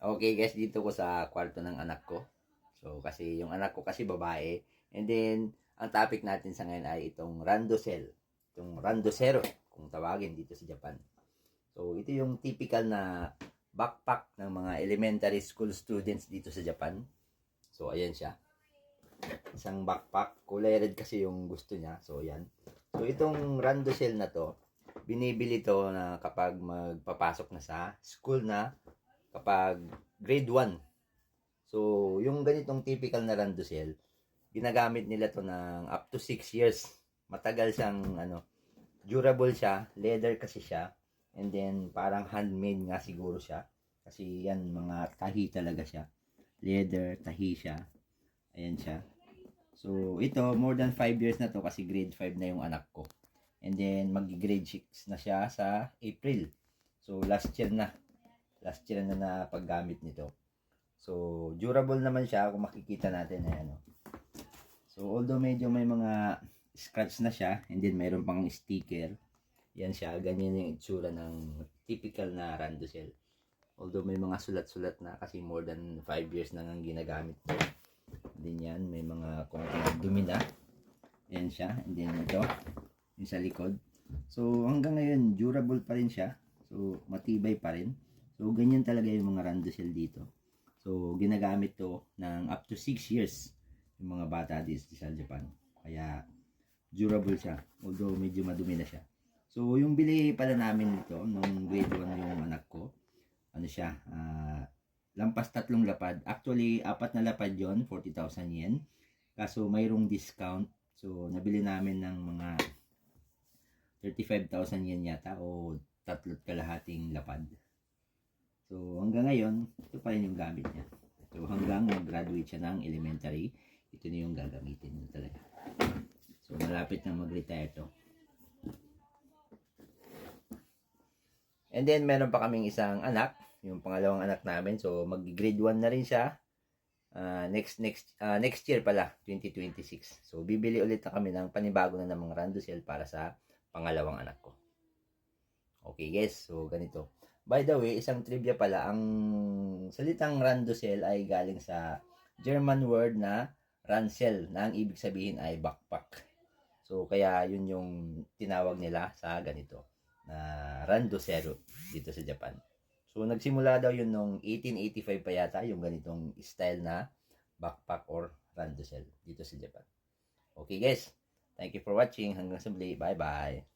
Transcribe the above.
Okay guys, dito ko sa kwarto ng anak ko. So kasi yung anak ko kasi babae. And then, ang topic natin sa ngayon ay itong randosel. Itong randosero, kung tawagin dito sa Japan. So ito yung typical na backpack ng mga elementary school students dito sa Japan. So ayan siya. Isang backpack. Kulay red kasi yung gusto niya. So ayan. So itong randosel na to, binibili to na kapag magpapasok na sa school na kapag grade 1. So, yung ganitong typical na randosel, ginagamit nila to ng up to 6 years. Matagal siyang, durable siya, leather kasi siya, and then parang handmade nga siguro siya. Kasi yan, mga tahi talaga siya. Leather, tahi siya. Ayan siya. So, ito, more than 5 years na to kasi grade 5 na yung anak ko. And then, mag-grade 6 na siya sa April. So, last year na paggamit nito. So, durable naman siya kung makikita natin. Ayan, so, although medyo may mga scratch na siya, and then mayroon pang sticker. Yan siya, ganyan yung itsura ng typical na randosel. Although may mga sulat-sulat na kasi more than 5 years na nang ginagamit ko. Din yan, may mga kung dumi na. Yan siya, and then ito, yung sa likod. So, hanggang ngayon, durable pa rin siya. So, matibay pa rin. So, ganyan talaga yung mga randosel dito. So, ginagamit to ng up to 6 years yung mga bata dito sa Japan. Kaya, durable siya. Although, medyo madumi na siya. So, yung bili pala namin nito nung grade 1 yung anak ko. Ano siya? Lampas 3 lapad. Actually, 4 na lapad yon, 40,000 yen. Kaso, mayroong discount. So, nabili namin ng mga 35,000 yen yata o 3 kalahating lapad. So, hanggang ngayon, ito pa rin yung gamit niya. So, hanggang mag-graduate siya ng elementary, ito na yung gagamitin niya talaga. So, malapit na mag-retire to. And then, meron pa kaming isang anak, yung pangalawang anak namin. So, mag-grade 1 na rin siya. Next year pala, 2026. So, bibili ulit na kami ng panibago na ng mga randosel para sa pangalawang anak ko. Okay guys, so ganito. By the way, isang trivia pala, ang salitang randosel ay galing sa German word na Ransel, na ang ibig sabihin ay backpack. So, kaya yun yung tinawag nila sa ganito, na randosero dito sa Japan. So, nagsimula daw yun nung 1885 pa yata, yung ganitong style na backpack or randosel dito sa Japan. Okay guys, thank you for watching. Hanggang sa muli. Bye-bye.